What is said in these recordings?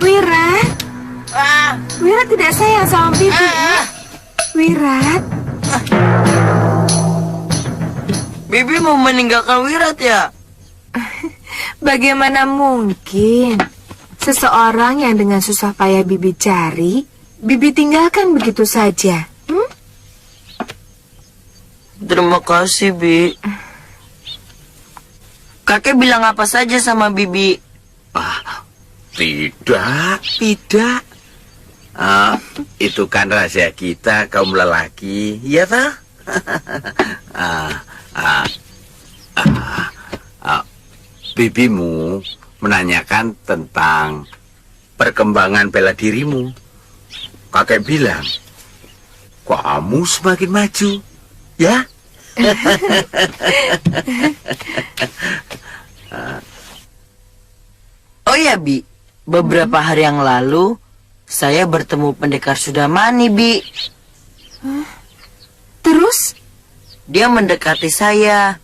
Wirat. Wirat tidak sayang sama Bibi. Wirat. Bibi mau meninggalkan Wirat ya? Bagaimana mungkin seseorang yang dengan susah payah Bibi cari, Bibi tinggalkan begitu saja? Terima kasih, Bi. Kakek bilang apa saja sama Bibi? Tidak. Itu kan rahasia kita, kaum lelaki, ya tak? Bibimu menanyakan tentang perkembangan bela dirimu. Kakek bilang, kamu semakin maju, ya? Oh ya, Bi. Beberapa hari yang lalu, saya bertemu pendekar Sudamani, Bi. Terus? Dia mendekati saya.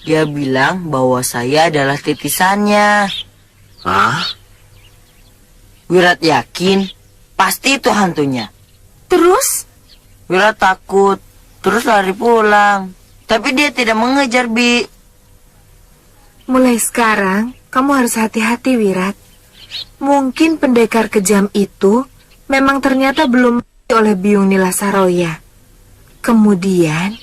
Dia bilang bahwa saya adalah titisannya. Hah? Wirat yakin, pasti itu hantunya. Terus? Wirat takut, terus lari pulang. Tapi dia tidak mengejar, Bi. Mulai sekarang, kamu harus hati-hati, Wirat. Mungkin pendekar kejam itu memang ternyata belum mati oleh Biung Nilasaroya. Kemudian,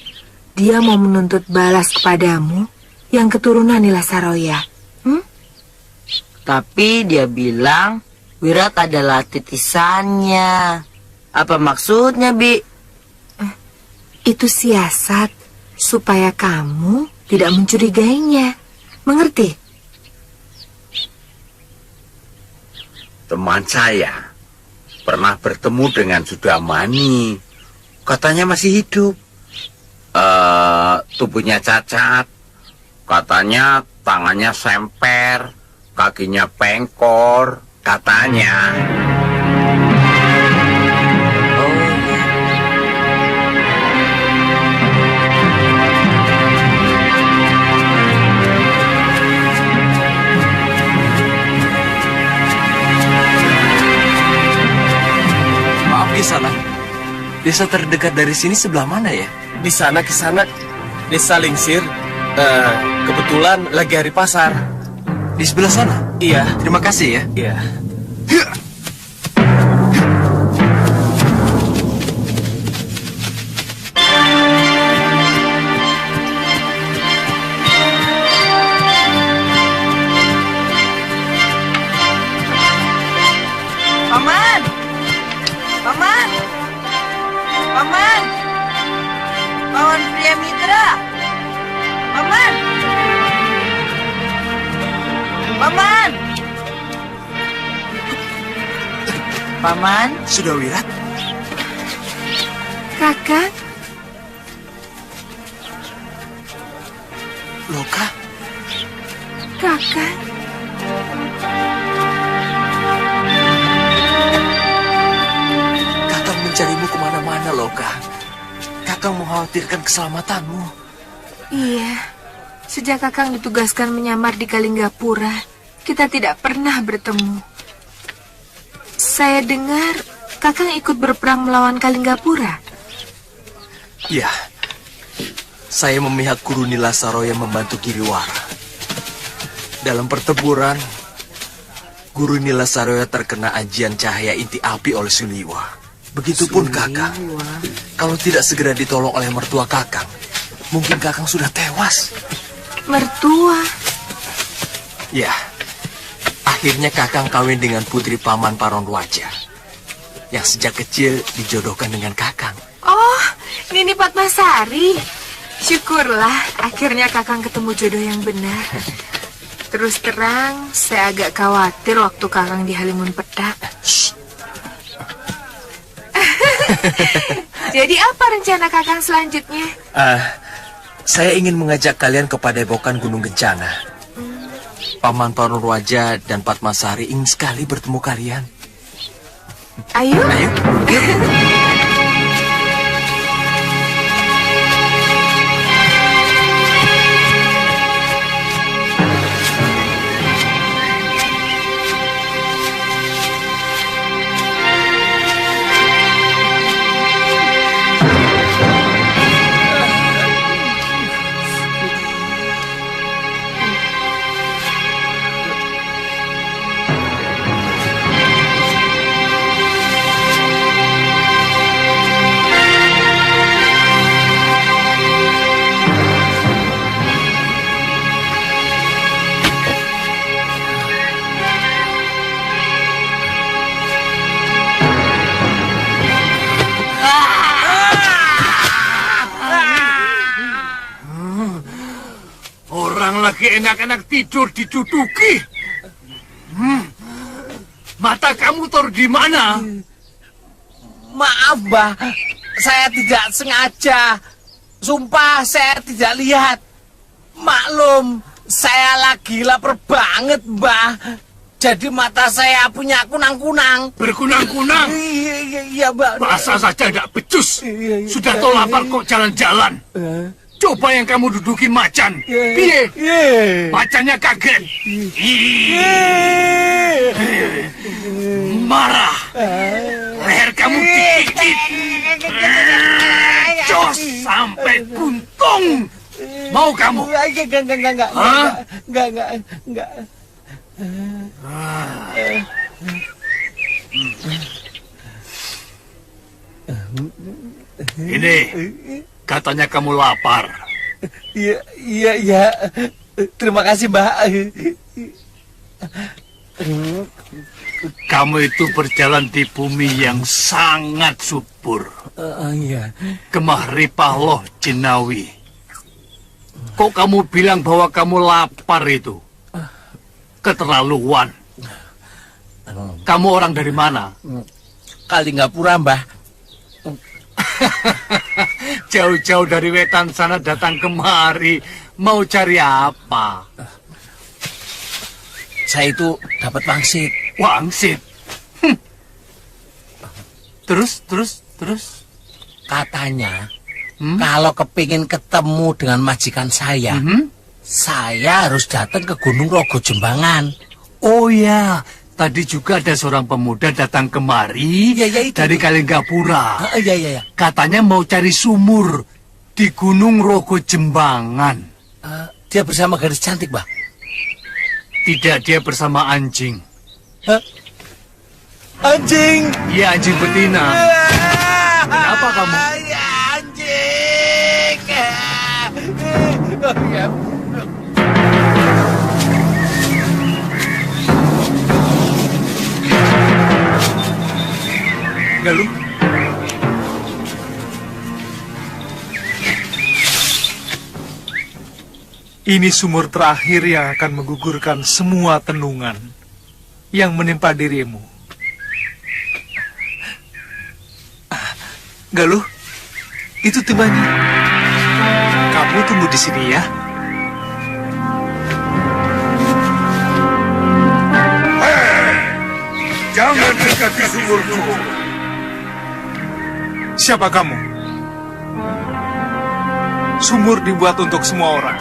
dia mau menuntut balas kepadamu yang keturunan Nilasaroya. Tapi dia bilang Wirat adalah titisannya. Apa maksudnya, Bi? Itu siasat supaya kamu tidak mencurigainya. Mengerti? Teman saya pernah bertemu dengan Sudamani. Katanya masih hidup. Tubuhnya cacat. Katanya tangannya semper, kakinya pengkor. Katanya. Sana. Desa terdekat dari sini sebelah mana ya? Di sana Kisanak, Desa Lingsir. Kebetulan lagi hari pasar. Di sebelah sana? Iya. Terima kasih ya. Iya. Paman Pria Mitra. Paman. Sudah Wirat? Kakak? Loka? Kakak? Kakang mencarimu kemana-mana, Loka. Kakang mengkhawatirkan keselamatanmu. Iya. Sejak Kakang ditugaskan menyamar di Kalinggapura, kita tidak pernah bertemu. Saya dengar Kakang ikut berperang melawan Kalinggapura. Iya. Saya memihak Guru Nilasaroya membantu Giriwara. Dalam pertempuran, Guru Nilasaroya terkena ajian cahaya inti api oleh Suliwa. Begitupun Kakang. Kalau tidak segera ditolong oleh mertua Kakang, mungkin Kakang sudah tewas. Mertua? Ya. Akhirnya Kakang kawin dengan putri Paman Paronwaja, yang sejak kecil dijodohkan dengan Kakang. Oh, Nini Padmasari. Syukurlah, akhirnya Kakang ketemu jodoh yang benar. Terus terang, saya agak khawatir waktu Kakang di Halimun Petak. Jadi apa rencana Kakang selanjutnya? Saya ingin mengajak kalian ke Padepokan Gunung Kencana. Paman Paronwaja dan Padmasari ingin sekali bertemu kalian. Ayo. Ayo. lagi enak-enak tidur diduduki. Mata kamu taruh di mana? Maaf, Mbah. Saya tidak sengaja. Sumpah, saya tidak lihat. Maklum, saya lagi lapar banget, Mbah. Jadi mata saya punya kunang-kunang. Berkunang-kunang? Iya, Mbah. Bahasa saja tidak becus. Iya. Sudah tau lapar kok jalan-jalan. Coba yang kamu dudukin macan. Piye? Macannya kaget. Marah. Leher kamu dikit. Jos sampai buntung. Mau kamu? Enggak. Ini, katanya kamu lapar. Iya. Terima kasih, Mbak. Kamu itu berjalan di bumi yang sangat subur. Iya. Kemah ripah loh jinawi. Kok kamu bilang bahwa kamu lapar itu? Keterlaluan. Kamu orang dari mana? Kalingapura, Mbah. Jauh-jauh dari wetan sana datang kemari. Mau cari apa? Saya itu dapat wangsit. Wangsit? Terus? Katanya, kalau kepingin ketemu dengan majikan saya, saya harus datang ke Gunung Rogo Jembangan. Oh ya, tadi juga ada seorang pemuda datang kemari Iya, itu. dari Kalingapura. Iya. Katanya mau cari sumur di Gunung Rogo Jembangan. Dia bersama gadis cantik, Mbah. Tidak, dia bersama anjing. Anjing. Iya, anjing betina. Kenapa kamu? Ya, anjing. Galuh, ini sumur terakhir yang akan menggugurkan semua tenungan yang menimpa dirimu. Galuh, itu timbanya. Kamu tunggu di sini ya. Jangan dekati sumurku. Siapa kamu? Sumur dibuat untuk semua orang.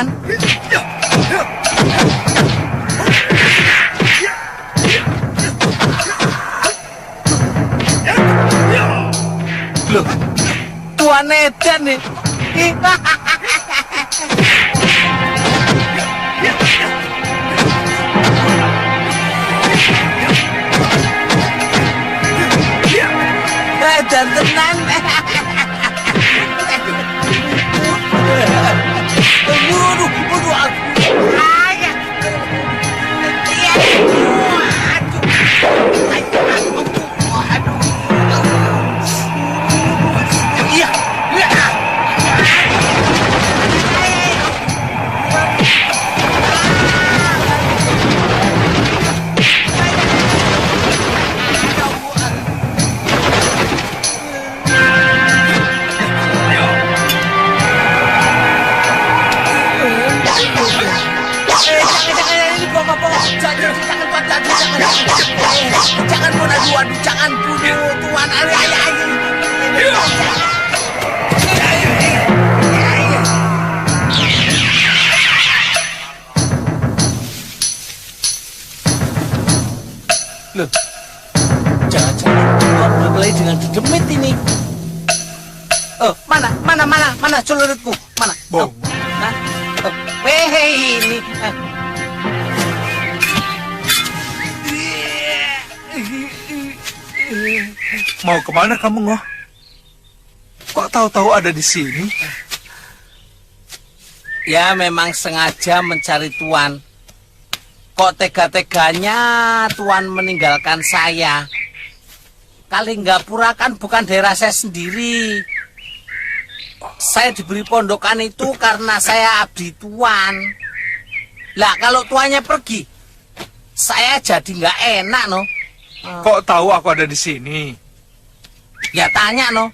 Tuan. Loh, Tuan edan nih. Edan tenan. Waduh, ayah. Iya. Jangan bunuh, aduh, jangan bunuh, Tuan. Loh, jangan-jangan Tuan berkelahi dengan dedemit ini. Oh, mana celuritku? Mana? Bong. Hah? Oh, ini. Mau kemana kamu, Ngoh? Kok tahu-tahu ada di sini? Ya, memang sengaja mencari Tuan. Kok tega-teganya Tuan meninggalkan saya? Kalinggapura kan bukan daerah saya sendiri. Saya diberi pondokan itu karena saya abdi Tuan. Lah, kalau Tuannya pergi, saya jadi nggak enak, no. Kok tahu aku ada di sini? Ya tanya, no.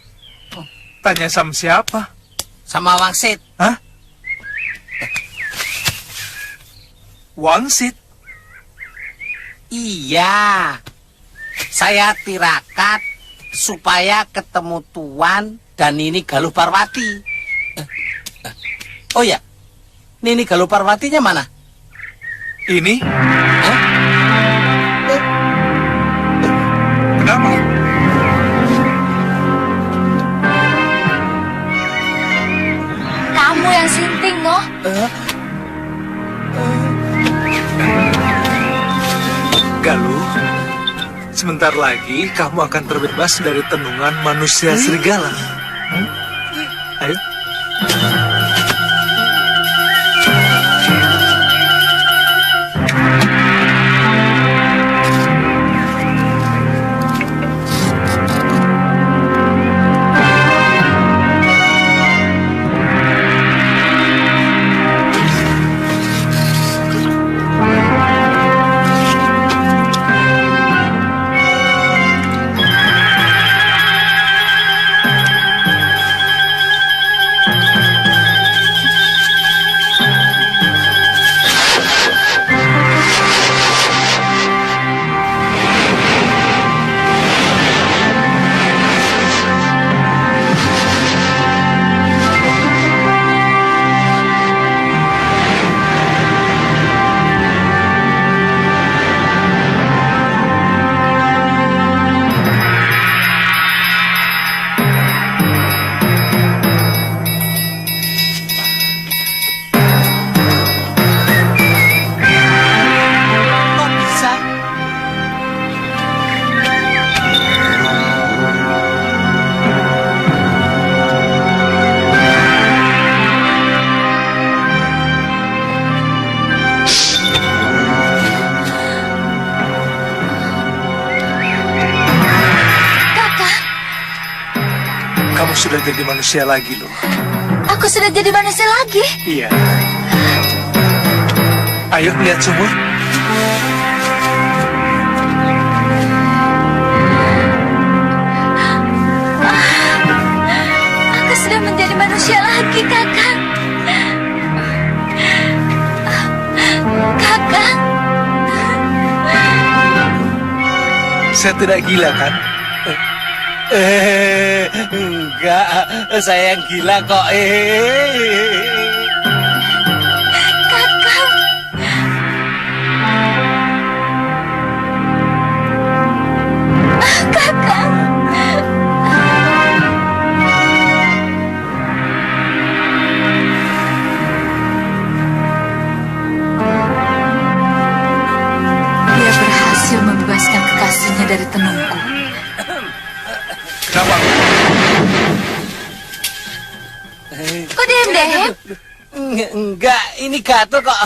Tanya sama siapa? Sama Wangsit. Hah? Wangsit? Iya. Saya tirakat supaya ketemu Tuan dan Nini Galuh Parwati. Oh ya, Nini Galuh Parwatinya mana? Ini? Hah? Kenapa? Kamu yang sinting, Ngoh. Galuh, sebentar lagi kamu akan terbebas dari tenungan manusia serigala. Ayo. Kok bisa? Kakak, Kamu sudah jadi manusia lagi loh. aku sudah jadi manusia lagi. Iya. Ayo lihat sumur. Aku sudah menjadi manusia lagi, Kakak. Kakak, Saya tidak gila kan? Enggak, saya yang gila kok. tenungku. Kenapa? Kok diam-diam? Enggak, ini gatel kok.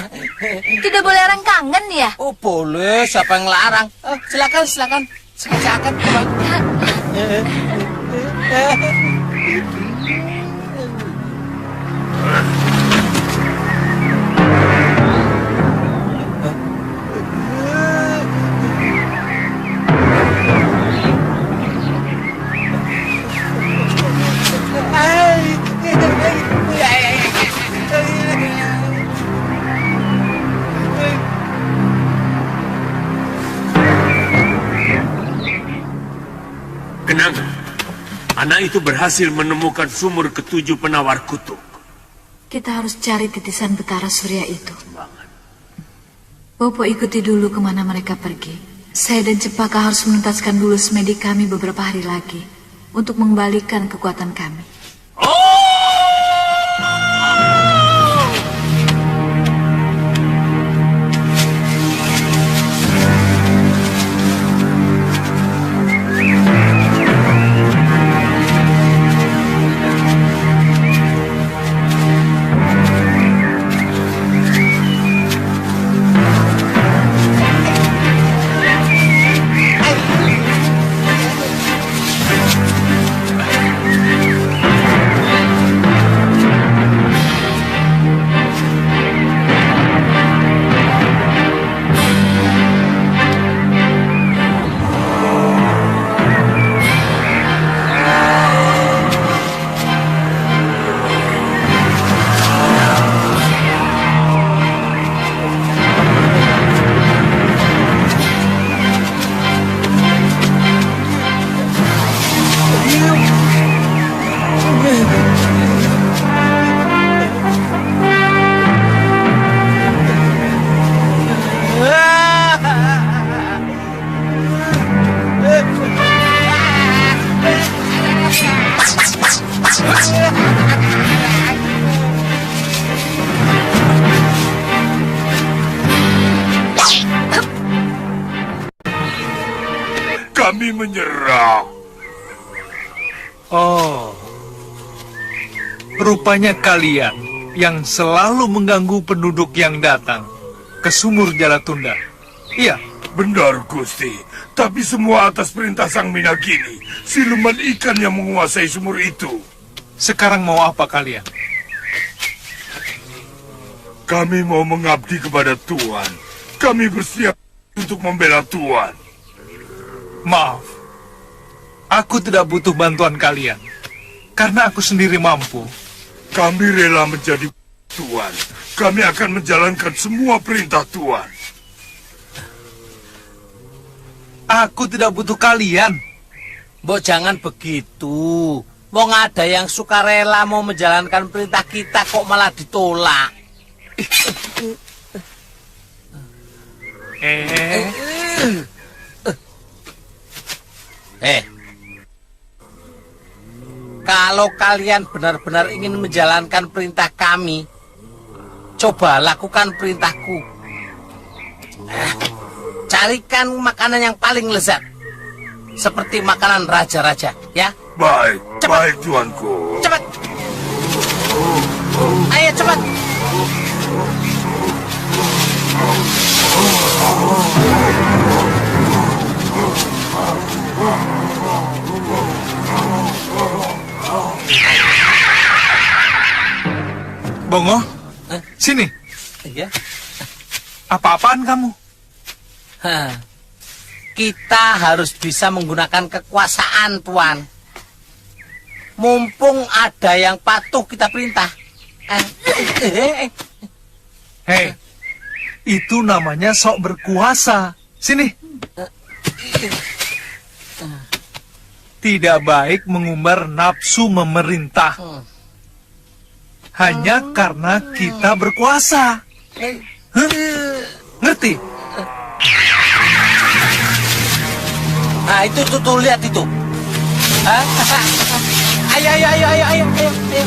Tidak boleh orang kangen ya? Oh boleh, siapa yang larang? Silakan, silakan. Silakan. Kenanga, anak itu berhasil menemukan sumur ketujuh penawar kutub. Kita harus cari titisan Betara Surya itu. Bopo ikuti dulu kemana mereka pergi. Saya dan Cepaka harus menuntaskan dulu semedi kami beberapa hari lagi untuk mengembalikan kekuatan kami. Kami menyerah. Oh, rupanya kalian yang selalu mengganggu penduduk yang datang ke sumur Jalatunda. Iya, Benar, Gusti. Tapi semua atas perintah Sang Minagini, siluman ikan yang menguasai sumur itu. sekarang mau apa kalian? Kami mau mengabdi kepada Tuan. Kami bersiap untuk membela Tuan. Maaf, aku tidak butuh bantuan kalian, karena aku sendiri mampu. Kami rela menjadi Tuan. Kami akan menjalankan semua perintah Tuan. Aku tidak butuh kalian. Mbok jangan begitu. Wong ada yang sukarela mau menjalankan perintah kita kok malah ditolak. Kalau kalian benar-benar ingin menjalankan perintah kami, coba lakukan perintahku. Carikan makanan yang paling lezat, seperti makanan raja-raja, ya. Baik, Cepat. baik Tuanku. Cepat. Ayo cepat. Bongo, sini. Iya. Apa-apaan kamu? Hah. Kita harus bisa menggunakan kekuasaan, Tuan. Mumpung ada yang patuh kita perintah. Hei, itu namanya sok berkuasa. Sini. Tidak baik mengumbar nafsu memerintah. Hanya karena kita berkuasa. Hah? Ngerti? Nah, itu tuh lihat itu. Hah? Ayo, ayo, ayo, ayo, ayo, ayo, ayo.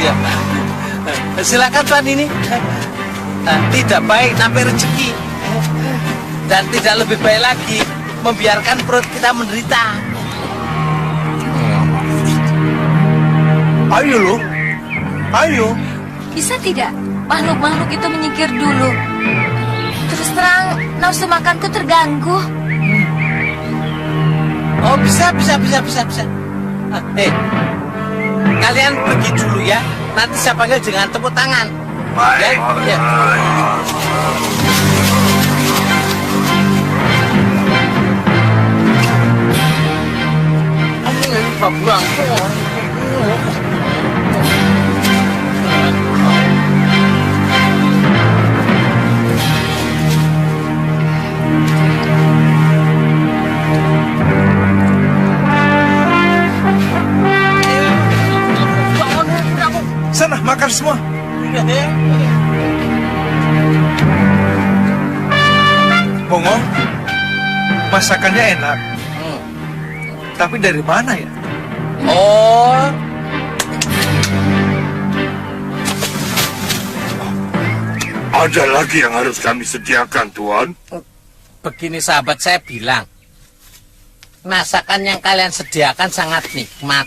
ya. Silakan Tuan ini. Tidak baik nampik rezeki. Dan tidak lebih baik lagi membiarkan perut kita menderita. Ayo lo, ayo. Bisa tidak makhluk-makhluk itu menyingkir dulu? Terus terang, nafsu makanku terganggu. Oh, bisa. Kalian pergi dulu ya. Nanti saya panggil dengan tepuk tangan. Baik. Ya. Sana makan semua. Bongo, masakannya enak. Tapi dari mana ya? Oh, Ada lagi yang harus kami sediakan, Tuan. begini sahabat, saya bilang masakan yang kalian sediakan sangat nikmat.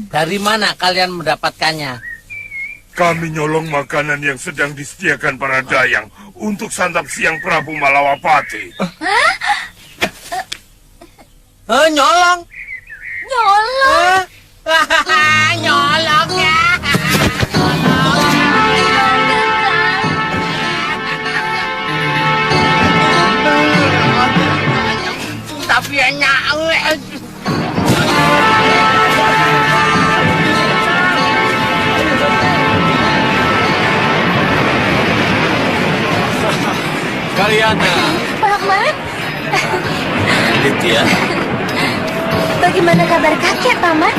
Dari mana kalian mendapatkannya? Kami nyolong makanan yang sedang disediakan para dayang untuk santap siang Prabu Malawapati. Nyolong? Nyolong. Nyolong ya. Tapi enak. Karyana. Paman, Ditya. bagaimana kabar kakek, Paman?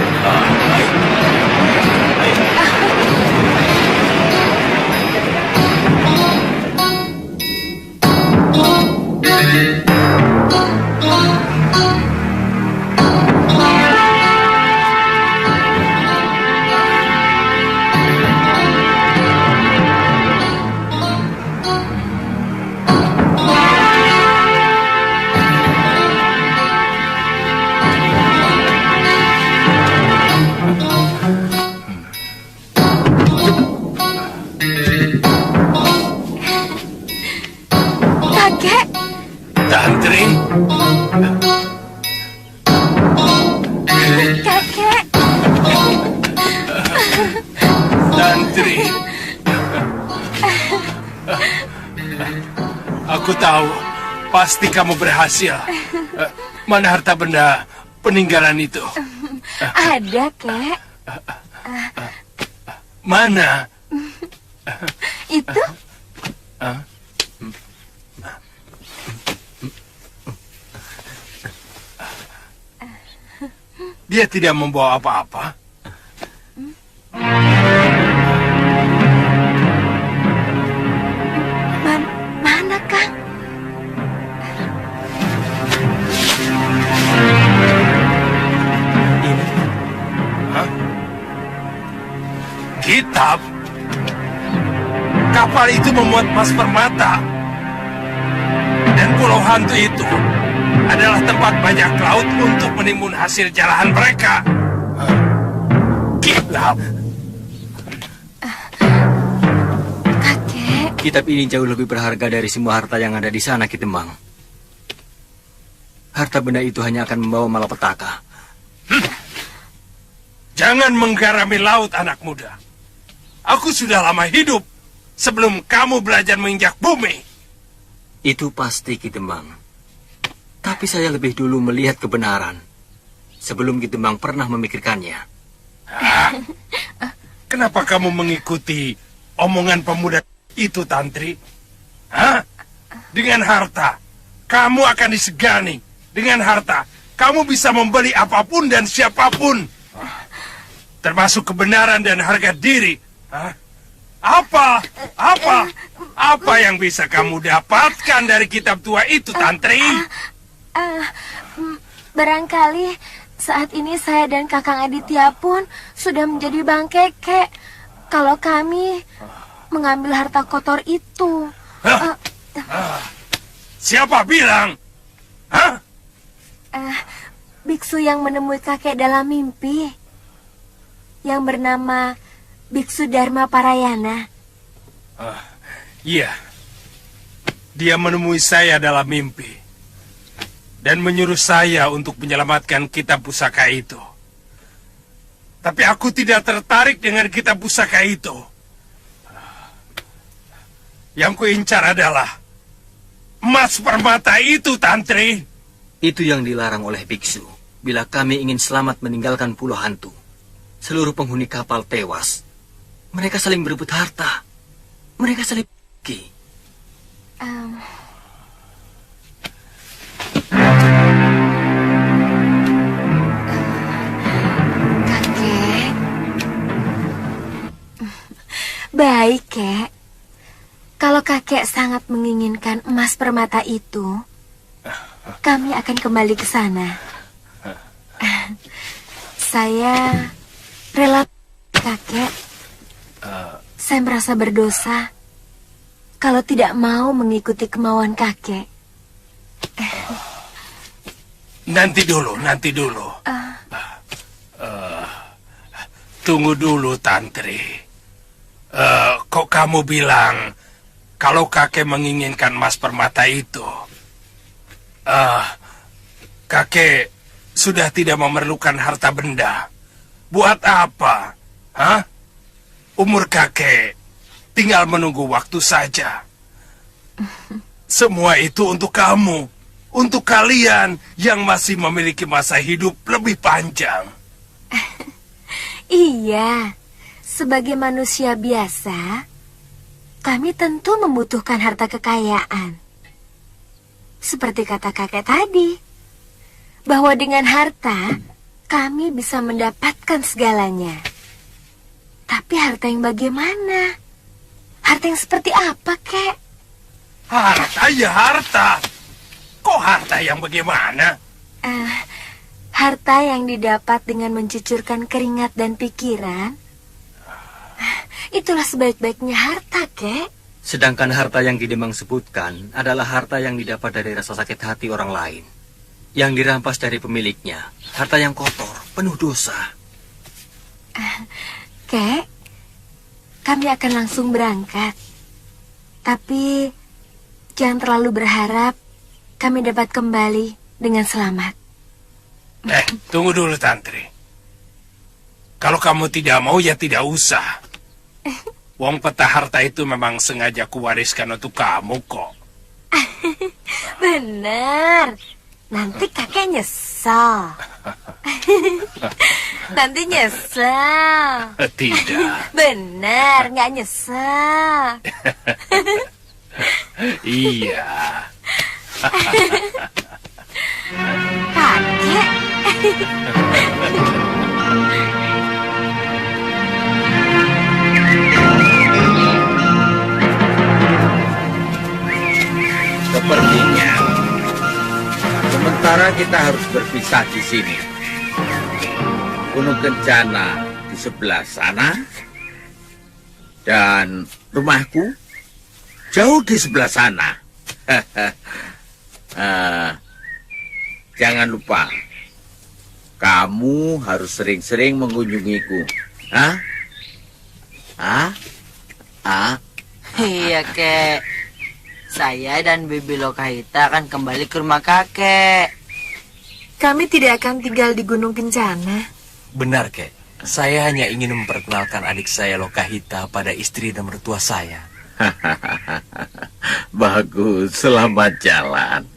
Kakek, Tantri, kakek. Tantri. Aku tahu, pasti kamu berhasil. Mana harta benda peninggalan itu? Ada, kek. Mana? Itu Dia tidak membawa apa-apa. mana, Kang? Kitab? Kapal itu memuat emas permata. Dan pulau hantu itu adalah tempat banyak laut untuk menimbun hasil jalahan mereka. Kitab? Kakek, Kitab ini jauh lebih berharga dari semua harta yang ada di sana, Ki Tembang. Harta benda itu hanya akan membawa malapetaka. Jangan menggarami laut, anak muda. Aku sudah lama hidup sebelum kamu belajar menginjak bumi. Itu pasti, Ki Tembang. Tapi saya lebih dulu melihat kebenaran sebelum Ki Tembang pernah memikirkannya. Kenapa kamu mengikuti omongan pemuda itu, Tantri? Hah? Dengan harta, kamu akan disegani. Dengan harta, kamu bisa membeli apapun dan siapapun. Termasuk kebenaran dan harga diri. Hah? Apa yang bisa kamu dapatkan dari kitab tua itu, Tantri? barangkali Saat ini saya dan Kakang Aditya pun sudah menjadi bangke, Kek. Kalau kami mengambil harta kotor itu. Siapa bilang? Hah? Biksu yang menemui kakek dalam mimpi, yang bernama Biksu Dharma Parayana. Iya. Dia menemui saya dalam mimpi dan menyuruh saya untuk menyelamatkan kitab pusaka itu. Tapi aku tidak tertarik dengan kitab pusaka itu. Yang kuincar adalah emas permata itu, Tantri. Itu yang dilarang oleh biksu. Bila kami ingin selamat meninggalkan pulau hantu, seluruh penghuni kapal tewas. Mereka saling berebut harta. Mereka saling pergi. Kakek. Baik, Kek. Kalau kakek sangat menginginkan emas permata itu, kami akan kembali ke sana. Saya rela, kakek. Saya merasa berdosa kalau tidak mau mengikuti kemauan kakek. Nanti dulu. Tunggu dulu, Tantri. Kok kamu bilang kalau kakek menginginkan emas permata itu? Kakek sudah tidak memerlukan harta benda. Buat apa? Hah? Umur kakek tinggal menunggu waktu saja. Semua itu untuk kamu, untuk kalian yang masih memiliki masa hidup lebih panjang. Iya, sebagai manusia biasa, kami tentu membutuhkan harta kekayaan. Seperti kata kakek tadi, bahwa dengan harta kami bisa mendapatkan segalanya. Tapi harta yang bagaimana? Harta yang seperti apa, Kek? Harta ya harta. Kok harta yang bagaimana? Harta yang didapat dengan mencucurkan keringat dan pikiran. Itulah sebaik-baiknya harta, Kek. Sedangkan harta yang Kidemang sebutkan adalah harta yang didapat dari rasa sakit hati orang lain. Yang dirampas dari pemiliknya. Harta yang kotor, penuh dosa. Kek, kami akan langsung berangkat. Tapi jangan terlalu berharap kami dapat kembali dengan selamat. Tunggu dulu, Tantri. Kalau kamu tidak mau, ya tidak usah. Wong peta harta itu memang sengaja kuwariskan untuk kamu kok. Benar. Nanti kakek nyesel. Nanti nyesel. Tidak. Benar, nggak nyesel. Iya. Kakek. Sepertinya sementara kita harus berpisah di sini. Gunung Kencana di sebelah sana dan rumahku jauh di sebelah sana. Jangan lupa, kamu harus sering-sering mengunjungiku. Iya, Kek. Saya dan Bibi Lokahita akan kembali ke rumah kakek. Kami tidak akan tinggal di Gunung Kencana. Benar, Kek. Saya hanya ingin memperkenalkan adik saya Lokahita pada istri dan mertua saya. Bagus, selamat jalan.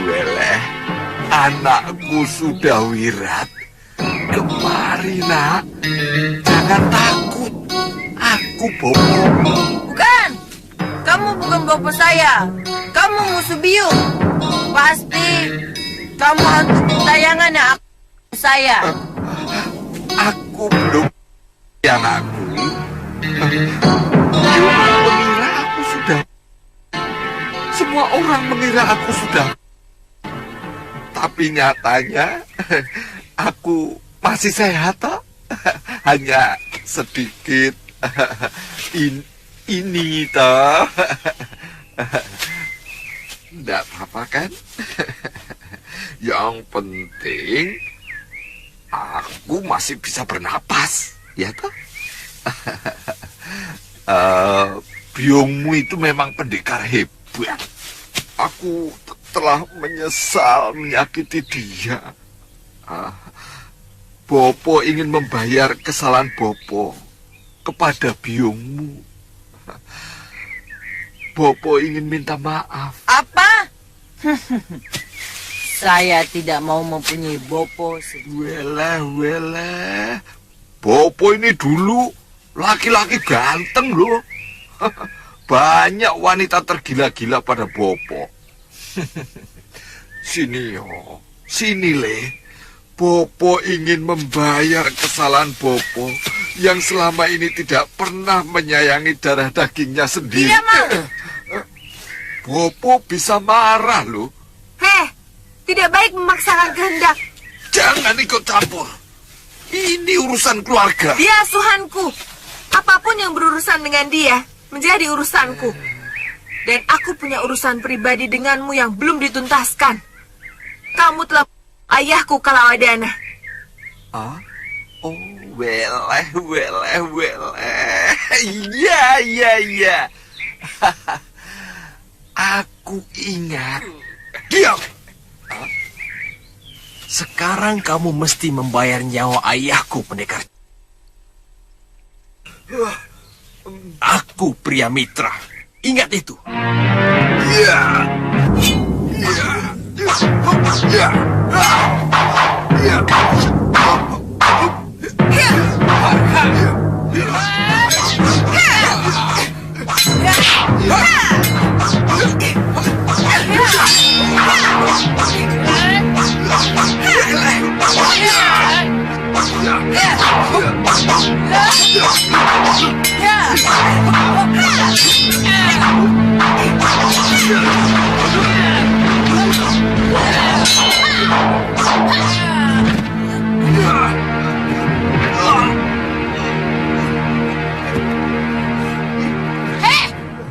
Weleh, anakku sudah wirat. Kemari, nak. Jangan takut. Aku Bopo. Bukan. Kamu bukan Bopo saya. Kamu musuh biung. Pasti kamu hantu tayangan saya. Aku belum yang aku. Mengira aku sudah. Semua orang mengira aku sudah. Tapi nyatanya aku masih sehat toh. Hanya sedikit ini toh. Nggak apa-apa kan? Yang penting aku masih bisa bernapas, ya toh? Biungmu itu memang pendekar hebat. Aku telah menyesal menyakiti dia. Bopo ingin membayar kesalahan Bopo kepada biungmu. Bopo ingin minta maaf. Apa? Saya tidak mau mempunyai Bopo. Weleh. Bopo ini dulu laki-laki ganteng loh. Banyak wanita tergila-gila pada Bopo. Sini Le. Bopo ingin membayar kesalahan Bopo yang selama ini tidak pernah menyayangi darah dagingnya sendiri. Tidak mau. Bopo bisa marah loh. Tidak baik memaksakan kehendak. Jangan ikut campur. Ini urusan keluarga. Dia asuhanku. Apapun yang berurusan dengan dia menjadi urusanku. Dan aku punya urusan pribadi denganmu yang belum dituntaskan. Kamu telah ayahku Kalawadana. Oh, weleh. Iya. Aku ingat. Diam! Sekarang kamu mesti membayar nyawa ayahku, pendekar. Aku pria mitra. Ingat itu.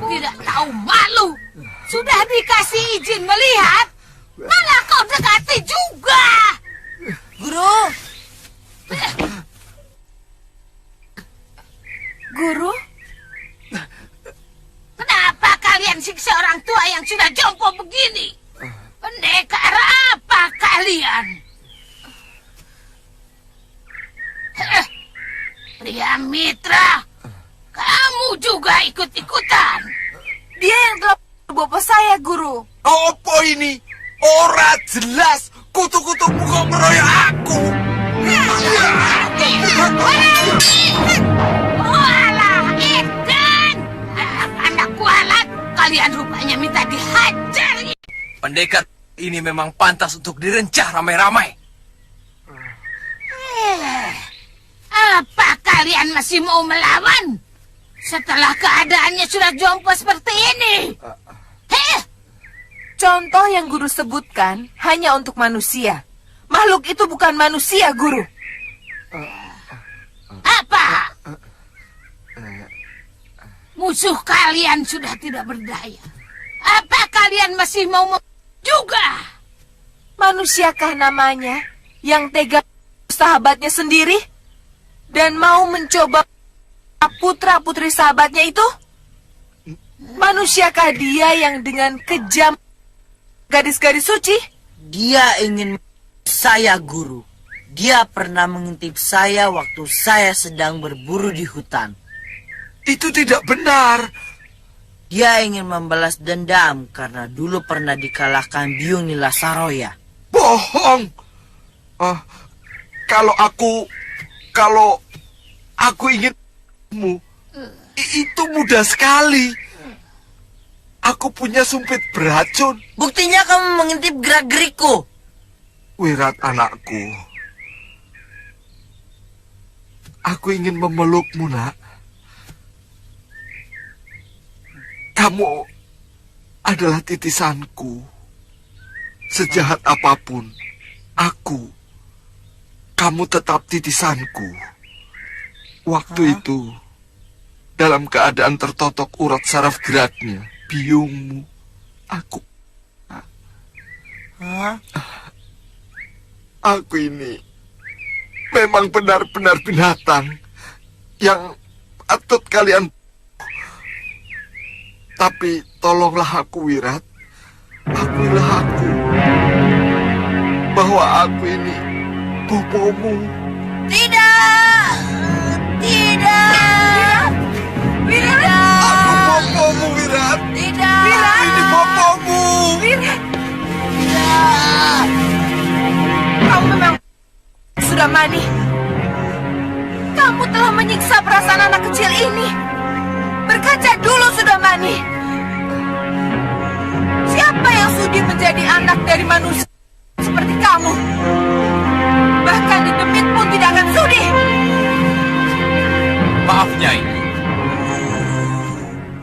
Tidak tahu malu. Sudah dikasih izin melihat, malah kau dekati juga. Guru? Kenapa kalian siksa orang tua yang sudah jompo begini? Pendekar apa kalian? Pria mitra, kamu juga ikut-ikutan. Dia yang telah Bopo saya, Guru. Apa ini? Ora jelas. Kutu-kutumu kok meroyok aku. Walah, Edan! Anak kualat, kalian rupanya minta dihajar. Pendekar ini memang pantas untuk direncah ramai-ramai. Apa kalian masih mau melawan? Setelah keadaannya sudah jompo seperti ini. Contoh yang Guru sebutkan hanya untuk manusia. Makhluk itu bukan manusia, Guru. Apa? Musuh kalian sudah tidak berdaya. Apa kalian masih mau juga? Manusiakah namanya yang tega sahabatnya sendiri dan mau mencoba putra-putri sahabatnya itu? Manusiakah dia yang dengan kejam gadis-gadis suci? Dia ingin saya, Guru. Dia pernah mengintip saya waktu saya sedang berburu di hutan. Itu tidak benar. Dia ingin membalas dendam karena dulu pernah dikalahkan Biung Nilasaroya. Bohong. Kalau aku inginmu, itu mudah sekali. Aku punya sumpit beracun. Buktinya kamu mengintip gerak-gerikku. Wirat anakku, aku ingin memelukmu, nak. Kamu adalah titisanku. Sejahat apapun kamu tetap titisanku. Waktu itu, dalam keadaan tertotok urat saraf geraknya, biungmu, aku ini memang benar-benar binatang yang patut kalian. Tapi tolonglah aku, Wirat. Akuilah aku bahwa aku ini bopomu. Tidak! Tidak! Tidak! Aku bopomu, Wirat. Tidak! Ini bopomu. Wirat, Tidak! kamu memang sudah mani. Kamu telah menyiksa perasaan anak kecil ini. Berkaca dulu, sudah mani. Siapa yang sudi menjadi anak dari manusia seperti kamu? Bahkan di demit pun tidak akan sudi. Maaf, Nyai.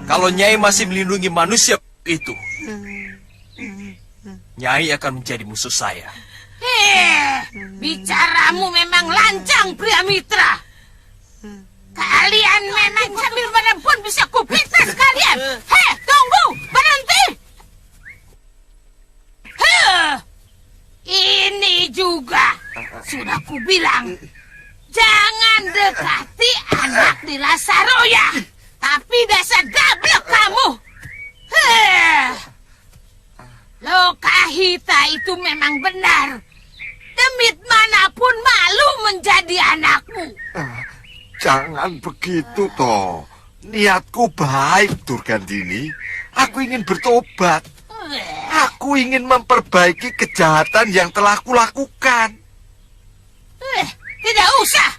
Kalau Nyai masih melindungi manusia itu, Nyai akan menjadi musuh saya. Bicaramu memang lancang, pria mitra. Kalian memang sambil pun bisa kupintas kalian. Hei, tunggu, berhenti. Ini juga sudah kubilang, jangan dekati anak Nilasaroya. Tapi dasar gablek kamu. Lokahita itu memang benar. Demit manapun malu menjadi anakmu. Jangan begitu, toh. Niatku baik, Durgandini. Aku ingin bertobat. Aku ingin memperbaiki kejahatan yang telah kulakukan. Tidak usah.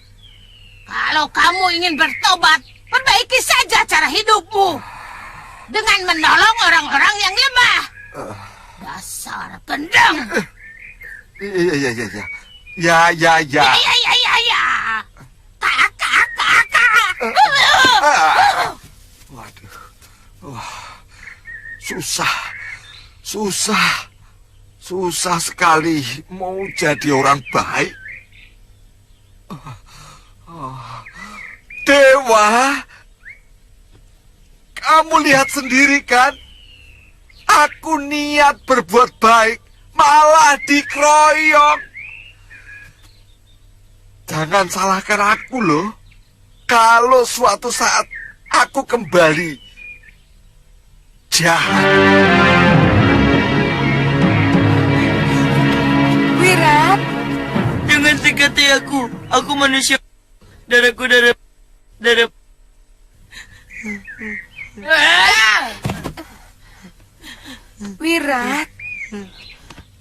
Kalau kamu ingin bertobat, perbaiki saja cara hidupmu. Dengan menolong orang-orang yang lemah. Dasar gendeng. Ya. Ya. Waduh. Susah sekali mau jadi orang baik. Dewa, kamu lihat sendiri kan? Aku niat berbuat baik, malah dikeroyok. Jangan salahkan aku loh. Kalau suatu saat aku kembali jahat. Wirat, Jangan dekati aku. Aku manusia. Darahku darah. Wirat,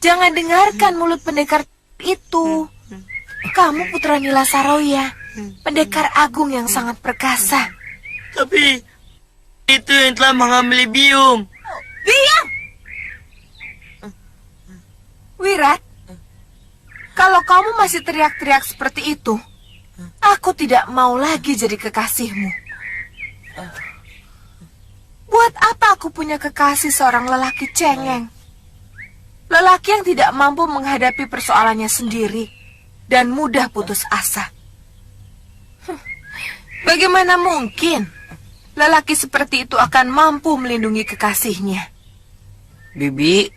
jangan dengarkan mulut pendekar itu. Kamu putra Nilasaroya, pendekar agung yang sangat perkasa. Tapi itu yang telah mengambil Biung. Diam! Wirat, kalau kamu masih teriak-teriak seperti itu, aku tidak mau lagi jadi kekasihmu. Buat apa aku punya kekasih seorang lelaki cengeng? Lelaki yang tidak mampu menghadapi persoalannya sendiri dan mudah putus asa. Bagaimana mungkin lelaki seperti itu akan mampu melindungi kekasihnya? Bibi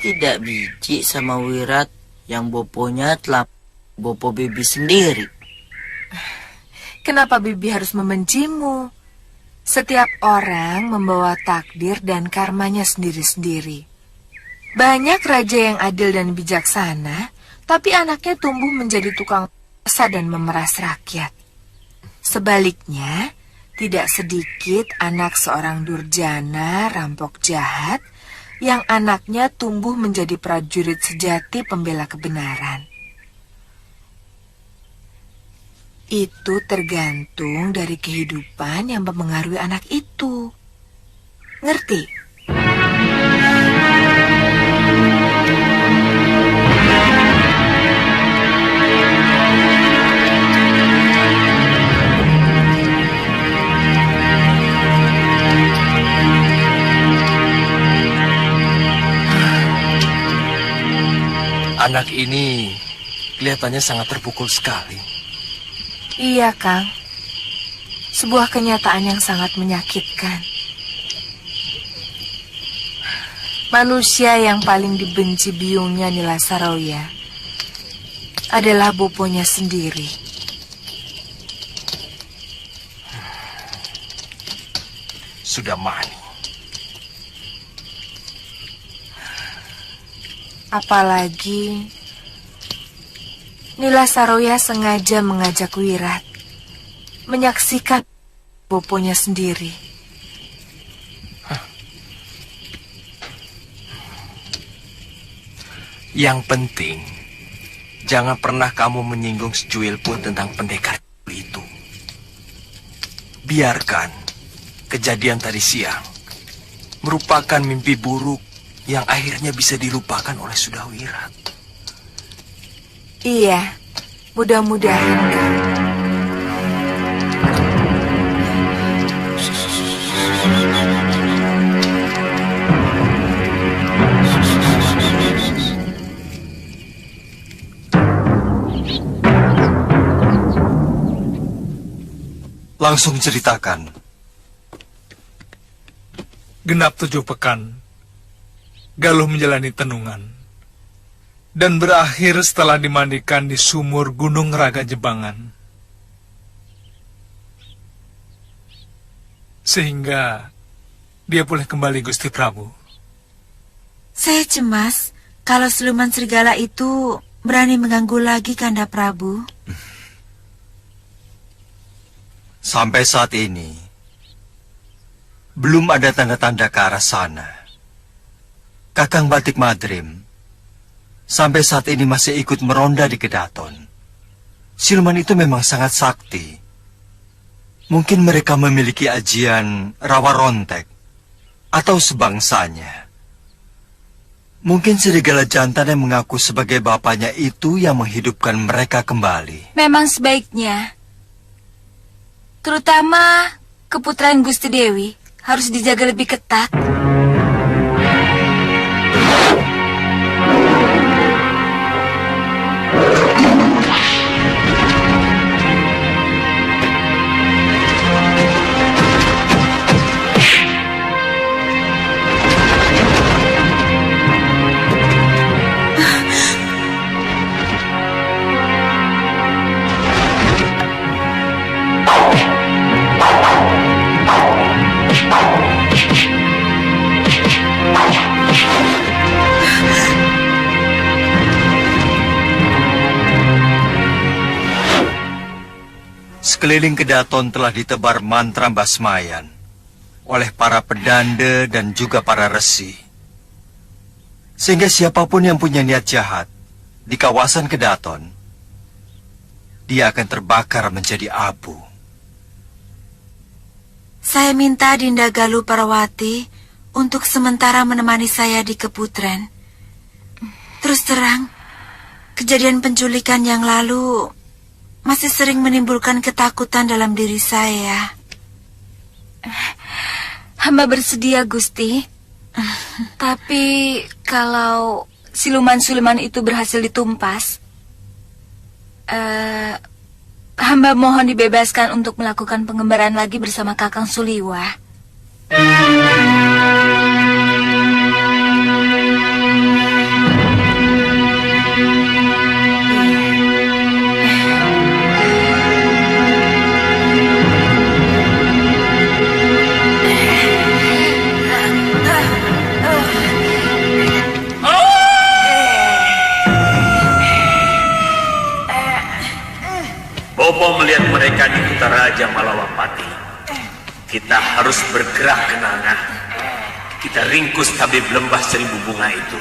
tidak biji sama Wirat yang boponya telah bopo Bibi sendiri. Kenapa Bibi harus membencimu? Setiap orang membawa takdir dan karmanya sendiri-sendiri. Banyak raja yang adil dan bijaksana, tapi anaknya tumbuh menjadi tukang dosa dan memeras rakyat. Sebaliknya, tidak sedikit anak seorang durjana, rampok jahat, yang anaknya tumbuh menjadi prajurit sejati pembela kebenaran. Itu tergantung dari kehidupan yang mempengaruhi anak itu. Ngerti? Anak ini kelihatannya sangat terpukul sekali. Iya, Kang. Sebuah kenyataan yang sangat menyakitkan. Manusia yang paling dibenci biungnya Nila Saroya adalah boponya sendiri. Sudah mani. Apalagi Nila Saroya sengaja mengajak Wirat menyaksikan boponya sendiri. Yang penting, jangan pernah kamu menyinggung secuil pun tentang pendekar itu. Biarkan kejadian tadi siang merupakan mimpi buruk yang akhirnya bisa dilupakan oleh Sudawirat. Iya, mudah-mudahan, Kang. Langsung ceritakan. Genap 7 pekan, Galuh menjalani tenungan, dan berakhir setelah dimandikan di sumur Gunung Raga Jebangan. Sehingga dia boleh kembali, Gusti Prabu. Saya cemas kalau siluman serigala itu berani mengganggu lagi, Kanda Prabu. Sampai saat ini, belum ada tanda-tanda ke arah sana. Kakang Batik Madrim sampai saat ini masih ikut meronda di Kedaton. Siluman itu memang sangat sakti. Mungkin mereka memiliki ajian rawa rontek atau sebangsanya. Mungkin serigala jantan yang mengaku sebagai bapaknya itu yang menghidupkan mereka kembali. Memang sebaiknya, terutama keputraan Gusti Dewi, harus dijaga lebih ketat. Sekeliling Kedaton telah ditebar mantra basmayan oleh para pedanda dan juga para resi. Sehingga siapapun yang punya niat jahat di kawasan Kedaton, dia akan terbakar menjadi abu. Saya minta Dinda Galuh Parawati untuk sementara menemani saya di Keputren. Terus terang, kejadian penculikan yang lalu masih sering menimbulkan ketakutan dalam diri saya. Hamba bersedia, Gusti. Tapi kalau siluman-siluman itu berhasil ditumpas, hamba mohon dibebaskan untuk melakukan pengembaraan lagi bersama Kakang Suliwa. mereka di Kota Raja Malawapati. Kita harus bergerak ke Nangah. Kita ringkus tabib lembah seribu bunga itu.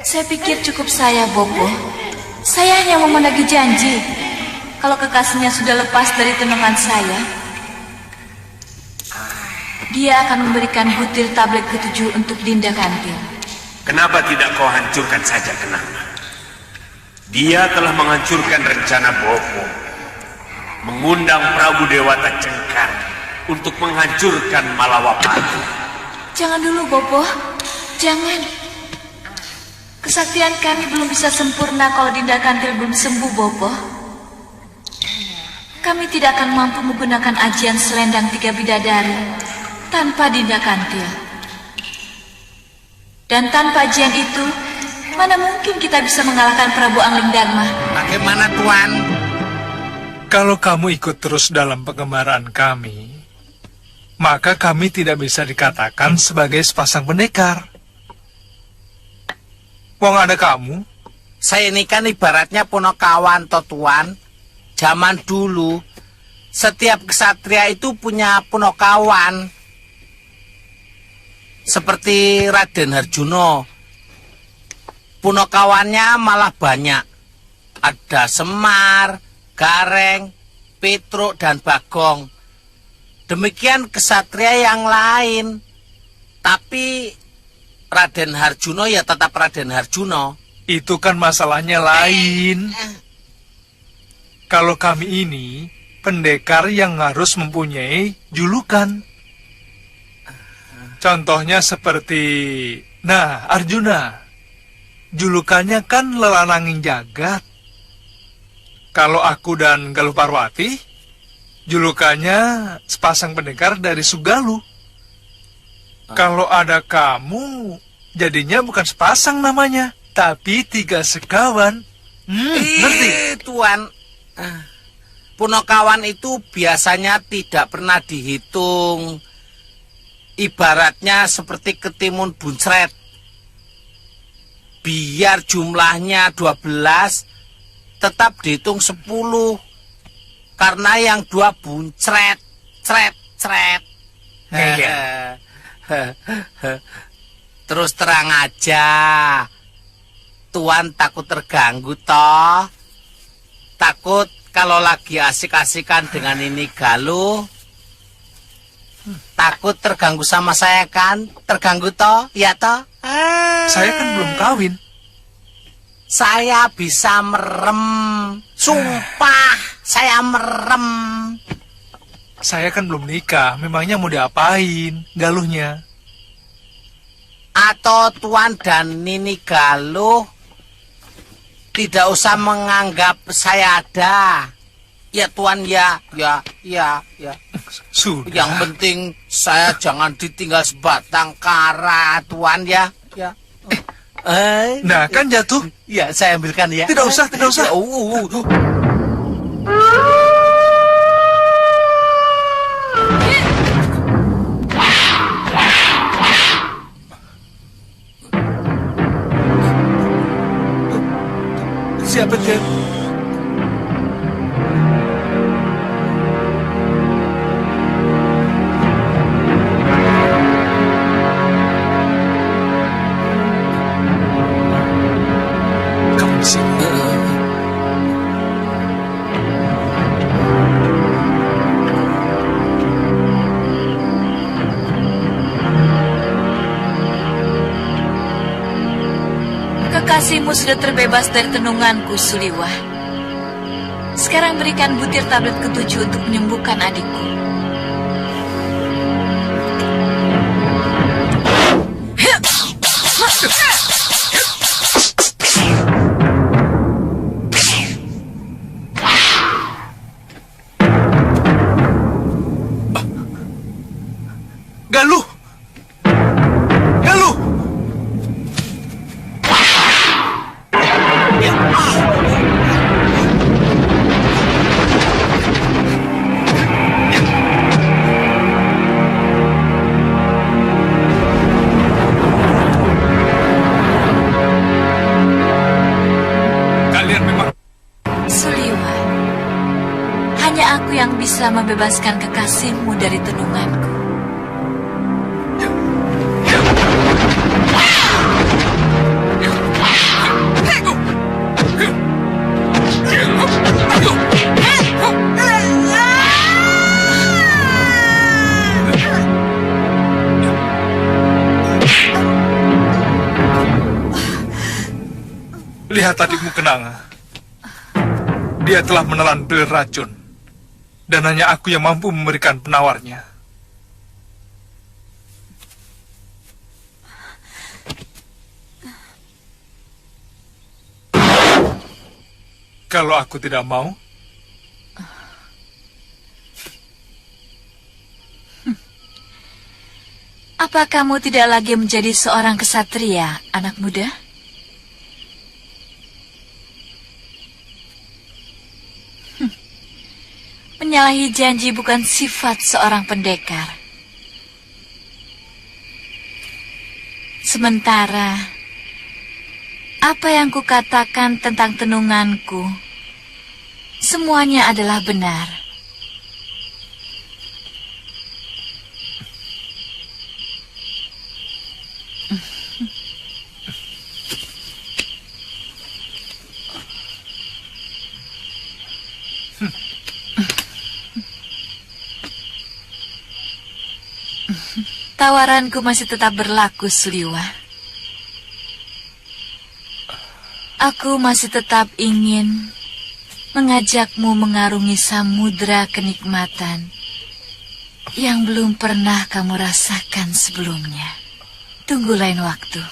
Saya pikir cukup saya, Bopo. Saya hanya mau menagih janji. Kalau kekasihnya sudah lepas dari tenungan saya, dia akan memberikan butir tablet ke-7 untuk Dinda Kantil. Kenapa tidak kau hancurkan saja Kenanga? Dia telah menghancurkan rencana Bopo, mengundang Prabu Dewata Cengkar untuk menghancurkan Malawapati. Jangan dulu, Bopo. Jangan. Kesaktian kami belum bisa sempurna kalau Dinda Kantil belum sembuh, Bopo. Kami tidak akan mampu menggunakan ajian selendang 3 bidadari tanpa Dinda Kantil. Dan tanpa ajian itu, mana mungkin kita bisa mengalahkan Prabu Angling Dharma? Bagaimana, Tuan? Kalau kamu ikut terus dalam pengembaraan kami, maka kami tidak bisa dikatakan sebagai sepasang pendekar. Wong ada kamu. Saya ini kan ibaratnya ponokawan, toh Tuan. Zaman dulu, setiap kesatria itu punya ponokawan. Seperti Raden Harjuno. Ponokawannya malah banyak. Ada Semar, Gareng, Petruk, dan Bagong. Demikian kesatria yang lain. Tapi Raden Harjuno ya tetap Raden Harjuno. Itu kan masalahnya lain. Kalau kami ini pendekar yang harus mempunyai julukan. Contohnya seperti, nah, Arjuna. Julukannya kan Lelananging Jagat. Kalau aku dan Galuh Parwati, julukannya sepasang pendekar dari Sugalu. Kalau ada kamu, jadinya bukan sepasang namanya, tapi 3 sekawan. Ngerti? Tuan, ponokawan itu biasanya tidak pernah dihitung. Ibaratnya seperti ketimun buncret. Biar jumlahnya 12, tetap dihitung 10. Karena yang 2 buncret, cret. Terus terang aja, Tuan takut terganggu toh? Takut kalau lagi asik-asikan dengan ini Galuh? Takut terganggu sama saya kan? Terganggu toh? Ya toh? Saya kan belum kawin. Saya bisa merem. Sumpah, saya merem. Saya kan belum nikah, memangnya mau diapain Galuhnya? Atau Tuan dan Nini Galuh tidak usah menganggap saya ada. Ya Tuan, ya. Sudah. Yang penting saya jangan ditinggal sebatang kara, Tuan ya. Nah, kan jatuh. Ya, saya ambilkan ya. Tidak usah. Siapa dia? Kamu di sini. Kekasihmu sudah terbebas dari tenunganku, Suliwah. Sekarang berikan butir tablet ke-7 untuk menyembuhkan adikku. Galuh! hanya aku yang bisa membebaskan kekasihmu dari tenunganku. Lihat adikmu Kenanga. Dia telah menelan pil racun. Dan hanya aku yang mampu memberikan penawarnya. Kalau aku tidak mau, Apa kamu tidak lagi menjadi seorang kesatria, anak muda? Menyalahi janji bukan sifat seorang pendekar. Sementara, apa yang kukatakan tentang tenunganku, semuanya adalah benar. Tawaranku masih tetap berlaku, Suliwa. Aku masih tetap ingin mengajakmu mengarungi samudra kenikmatan yang belum pernah kamu rasakan sebelumnya. Tunggu lain waktu.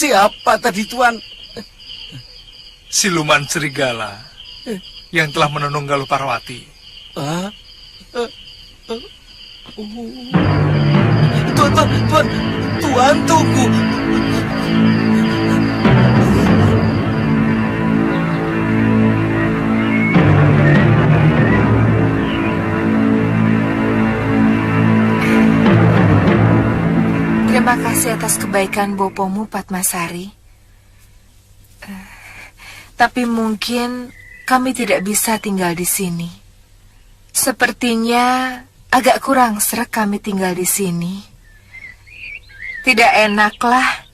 Siapa tadi, Tuan? Siluman serigala yang telah menenung Galuh Parwati. Tuan, tunggu. Terima kasih atas kebaikan bopomu, Padmasari. Tapi mungkin kami tidak bisa tinggal di sini. Sepertinya agak kurang sreg kami tinggal di sini. Tidak enaklah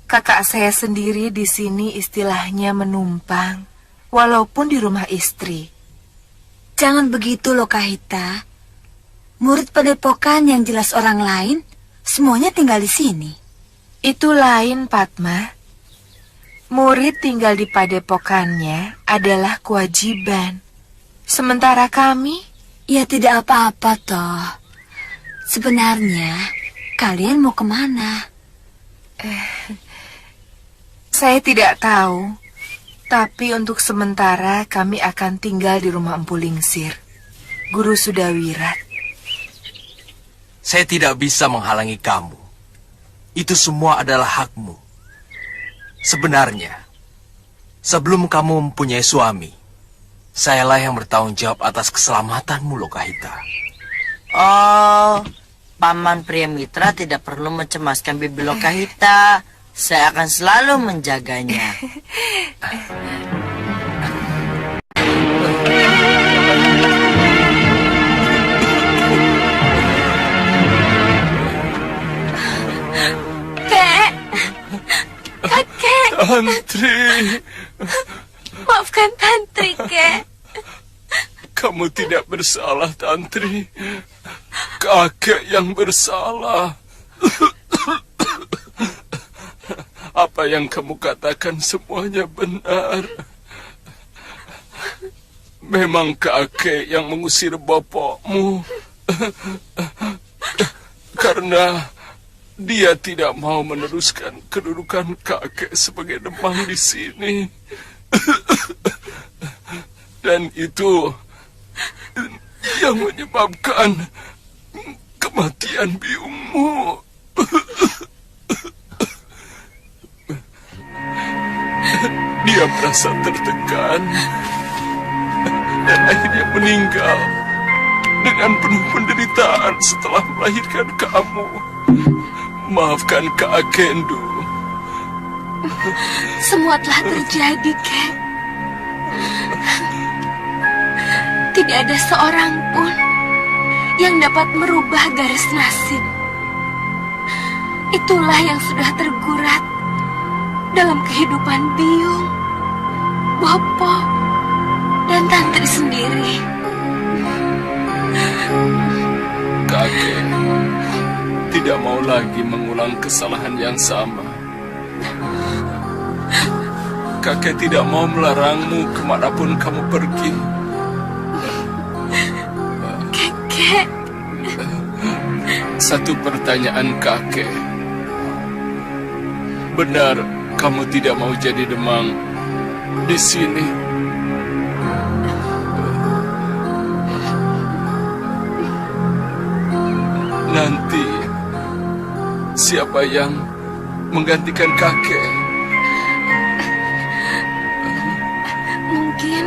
kakak saya sendiri di sini istilahnya menumpang, walaupun di rumah istri. Jangan begitu loh, Kahita. Murid padepokan yang jelas orang lain, semuanya tinggal di sini. Itu lain, Padma. Murid tinggal di padepokannya adalah kewajiban. Sementara kami, ya tidak apa-apa toh. Sebenarnya, kalian mau kemana? Saya tidak tahu. Tapi untuk sementara kami akan tinggal di rumah Empu Lingsir. Guru Sudawirat. Saya tidak bisa menghalangi kamu. Itu semua adalah hakmu. Sebenarnya, sebelum kamu mempunyai suami, sayalah yang bertanggung jawab atas keselamatanmu, Lokahita. Oh, Paman Priyamitra tidak perlu mencemaskan Bibi Lokahita. Saya akan selalu menjaganya. Tantri. Maafkan Tantri, Kek. Kamu tidak bersalah, Tantri. Kakek yang bersalah. Apa yang kamu katakan semuanya benar. Memang kakek yang mengusir bapakmu. Karena dia tidak mau meneruskan kedudukan kakek sebagai demang di sini. Dan itu yang menyebabkan kematian biungmu. Dia merasa tertekan. dan akhirnya meninggal dengan penuh penderitaan setelah melahirkan kamu. Maafkan Kak Kendo. Semua telah terjadi, Kek. Tidak ada seorang pun yang dapat merubah garis nasib. Itulah yang sudah tergurat dalam kehidupan Biung, Bopo, dan Tantri sendiri. Kakek tidak mau lagi mengulang kesalahan yang sama. Kakek tidak mau melarangmu kemanapun kamu pergi. Kakek. Satu pertanyaan kakek. Benar kamu tidak mau jadi demang di sini? Nanti siapa yang menggantikan kakek? Mungkin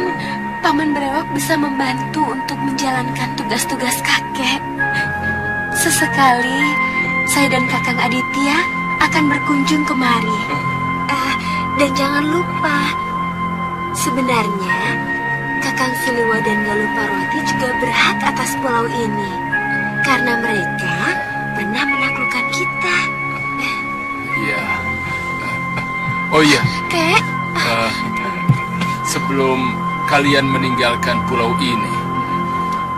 Paman Brewok bisa membantu untuk menjalankan tugas-tugas kakek. Sesekali saya dan Kakang Aditya akan berkunjung kemari. Dan jangan lupa, sebenarnya Kakang Siliwa dan Galuh Parwati juga berhak atas pulau ini, karena mereka pernah menaklukkan kita. Iya. Oh iya. Kek. Sebelum kalian meninggalkan pulau ini,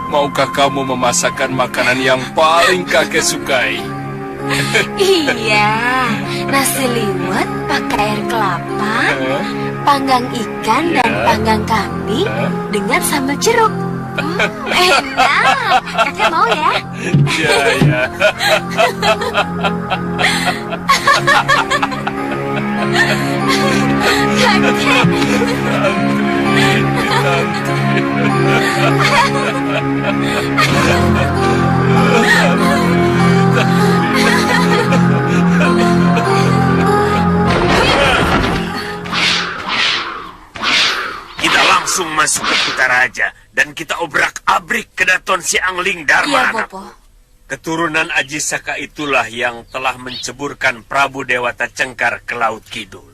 maukah kamu memasakkan makanan yang paling kakek sukai? Iya, nasi liwet pakai air kelapa, panggang ikan dan panggang kambing dengan sambal jeruk. Enak, kakek mau ya? Iya, ya. Kita langsung masuk ke Kutaraja dan kita obrak-abrik kedaton si Angling Dharma Iya, anakku. Bopo. Keturunan Aji Saka itulah yang telah menceburkan Prabu Dewata Cengkar ke Laut Kidul.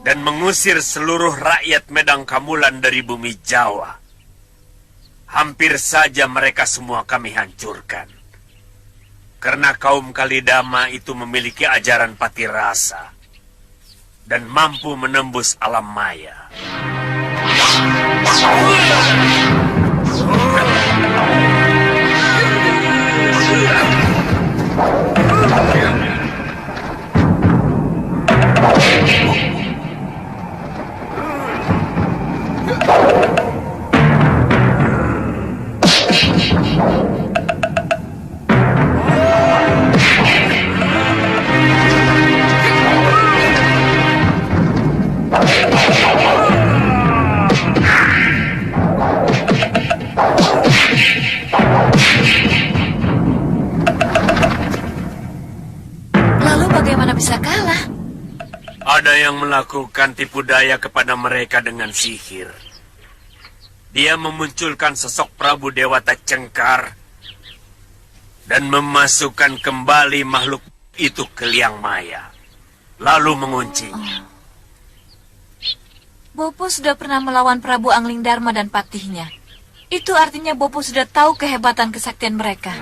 Dan mengusir seluruh rakyat Medang Kamulan dari bumi Jawa. Hampir saja mereka semua kami hancurkan. Karena kaum Kalidama itu memiliki ajaran patirasa dan mampu menembus alam maya. Lalu bagaimana bisa kalah? Ada yang melakukan tipu daya kepada mereka dengan sihir. Dia memunculkan sosok Prabu Dewata Cengkar dan memasukkan kembali makhluk itu ke liang maya, lalu menguncinya. Bopo sudah pernah melawan Prabu Angling Dharma dan patihnya. Itu artinya Bopo sudah tahu kehebatan kesaktian mereka.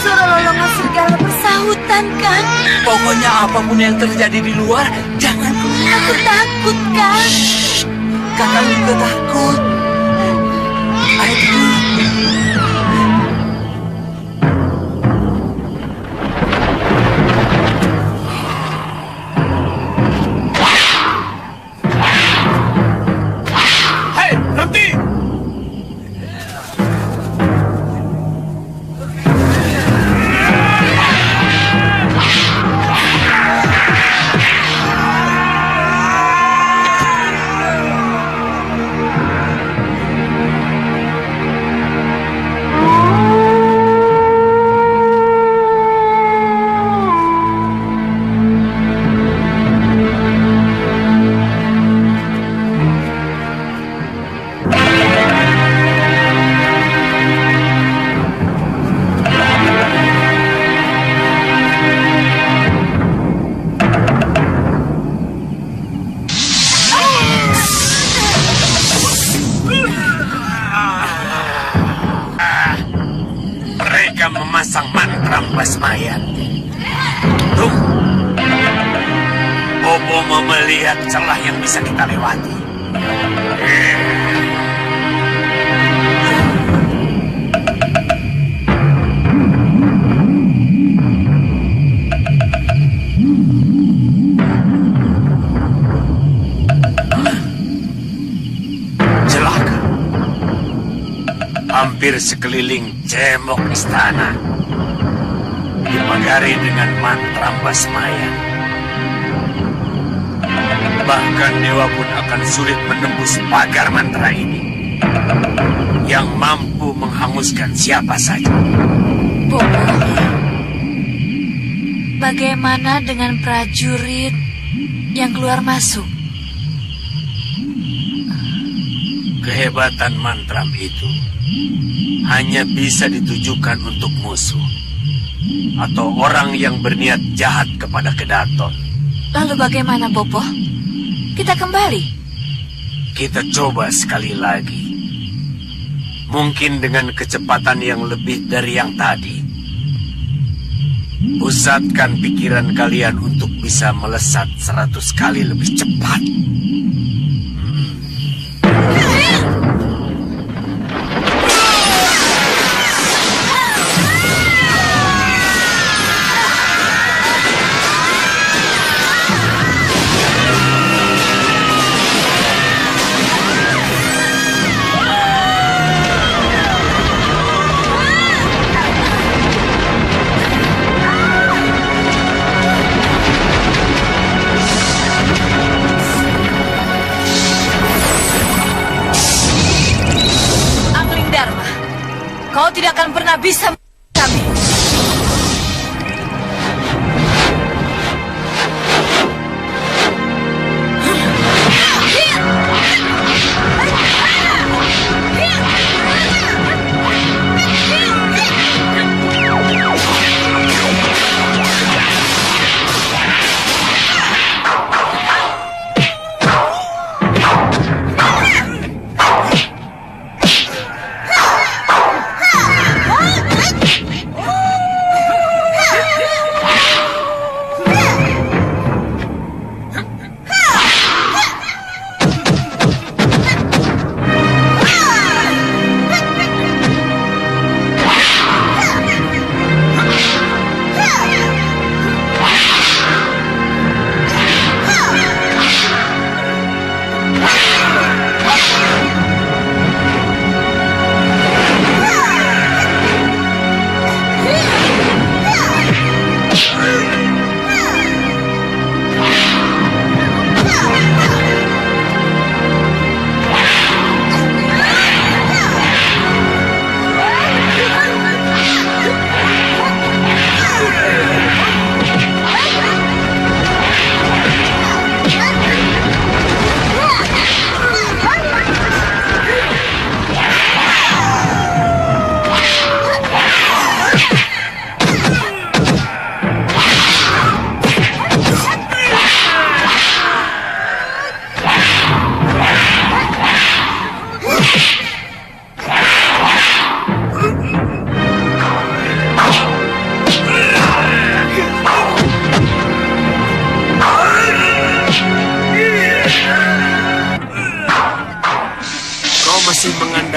Suara lolongan serigala bersahutan, Kang. Pokoknya apapun yang terjadi di luar, jangan keluar. Aku takut, Kang. Kakak juga takut. Ayo dulu. Hei, berhenti! Mereka memasang mantra basmayan. Tunggu. Bobo mau melihat celah yang bisa kita lewati. Celaka. Hampir sekeliling cemok istana dipagari dengan mantra basmayan. Bahkan dewa pun akan sulit menembus pagar mantra ini yang mampu menghanguskan siapa saja. Bobo, bagaimana dengan prajurit yang keluar masuk? Kehebatan mantra itu hanya bisa ditujukan untuk musuh atau orang yang berniat jahat kepada Kedaton. Lalu bagaimana, Bobo? Kita kembali. Kita coba sekali lagi. Mungkin dengan kecepatan yang lebih dari yang tadi. Pusatkan pikiran kalian untuk bisa melesat 100 kali lebih cepat.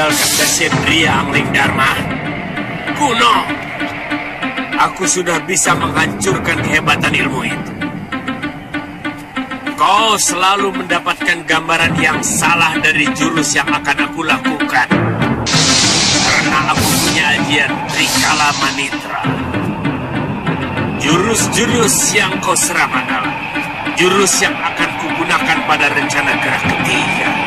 mengandalkan kesatria Angling Dharma. Kuno, aku sudah bisa menghancurkan kehebatan ilmu itu. Kau selalu mendapatkan gambaran yang salah dari jurus yang akan aku lakukan. Karena aku punya ajian Trikala Manitra. Jurus-jurus yang kau serang adalah jurus yang akan kugunakan pada rencana gerak ketiga.